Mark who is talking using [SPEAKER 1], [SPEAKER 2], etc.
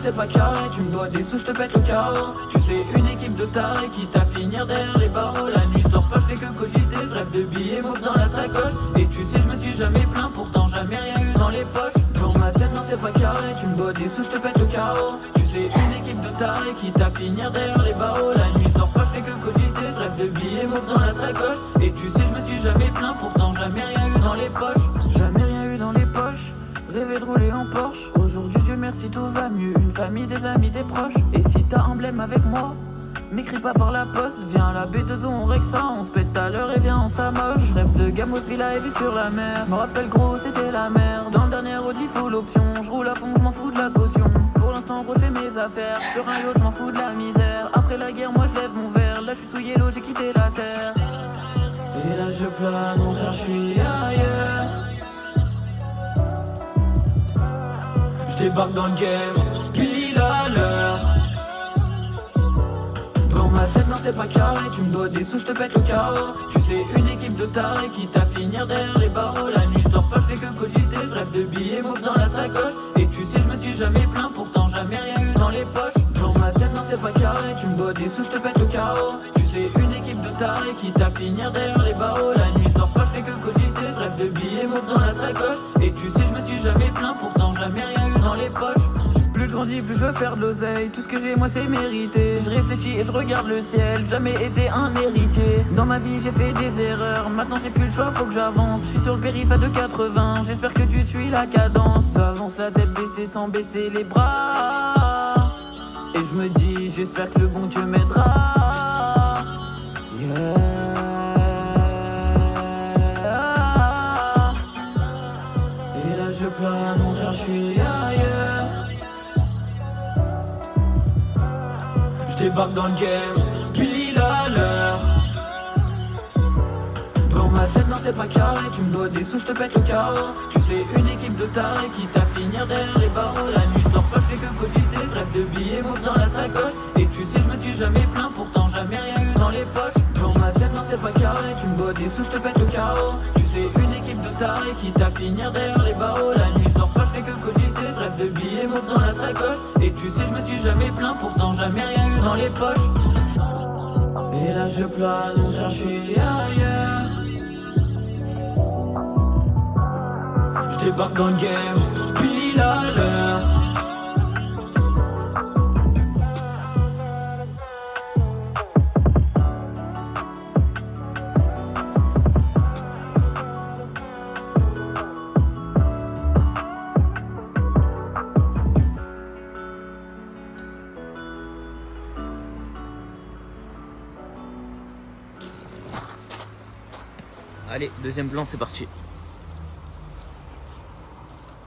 [SPEAKER 1] c'est pas carré, tu me dois des sous, je te pète le carreau. Tu sais, une équipe de tarés qui t'a finir derrière les barreaux. La nuit je dors pas, je fais que cogiter, je rêve de billets mauves dans la sacoche. Et tu sais, je me suis jamais plaint, pourtant jamais rien eu dans les poches. Dans ma tête, non c'est pas carré, tu me dois des sous, je te pète le carreau. Tu sais, une équipe de tarés qui t'a finir derrière les barreaux. La nuit je dors pas, je fais que cogiter, je rêve de billets mauves dans la sacoche. Et tu sais, je me suis jamais plaint, pourtant jamais rien eu dans les poches. Jamais rien eu dans les poches. Rêver de rouler en Porsche. Aujourd'hui Dieu merci tout va mieux. Une famille, des amis, des proches. Et si t'as emblème avec moi, m'écris pas par la poste. Viens à la B2O, on règle ça. On se pète à l'heure et viens on s'amoche. Rêve de Gamos, villa et vue sur la mer. Me rappelle gros c'était la merde. Dans le dernier Audi full option. Je roule à fond, je m'en fous de la caution. Pour l'instant gros c'est mes affaires. Sur un yacht je m'en fous de la misère. Après la guerre moi je lève mon verre. Là je suis sous yellow, j'ai quitté la terre. Et là je plane, mon frère je suis ailleurs. J'débarque dans le game, pile à l'heure. Dans ma tête non c'est pas carré, tu me dois des sous, je te pète le carreau. Tu sais une équipe de tarés qui t'a finir derrière les barreaux. La nuit je dors pas, je fais que cogiter, je rêve de billets mauves dans la sacoche. Et tu sais je me suis jamais plaint, pourtant jamais rien eu dans les poches. Dans ma tête non c'est pas carré, tu me dois des sous, je te pète le carreau. Tu sais une équipe de tarés qui t'a finir derrière les barreaux. La nuit je dors pas, je fais que cogiter, je rêve de billets mauves dans la sacoche. Et tu sais je me suis jamais plaint, pourtant jamais rien eu dans les poches. Plus je grandis, plus je veux faire de l'oseille. Tout ce que j'ai, moi, c'est mérité. Je réfléchis et je regarde le ciel. Jamais été un héritier. Dans ma vie, j'ai fait des erreurs. Maintenant, j'ai plus le choix, faut que j'avance. Je suis sur le périph' à 2,80. J'espère que tu suis la cadence. J'avance la tête baissée sans baisser les bras. Et je me dis, j'espère que le bon Dieu m'aidera. Yeah. Et là, je plane, mon frère, je suis ailleurs. J'débarque dans le game, pile à l'heure. Dans ma tête non c'est pas carré, tu me dois des sous, je te pète le carreau. Tu sais une équipe de tarés qui t'a finir derrière les barreaux. La nuit je dors pas, je fais que cogiter, je rêve de billets mauves dans la sacoche. Et tu sais je me suis jamais plaint, pourtant jamais rien eu dans les poches. Dans ma tête non c'est pas carré, tu me dois des sous, je te pète le carreau. Tu sais une équipe de tarés qui t'a finir derrière les barreaux. La nuit je dors pas, je fais que cogiter, je rêve de billets mauves dans la sacoche. Et tu sais je me suis jamais plaint, pourtant jamais rien eu dans les poches. Et là je plane, mon frère je suis ailleurs. J'débarque dans le game, pile à l'heure.
[SPEAKER 2] Allez, deuxième plan, c'est parti.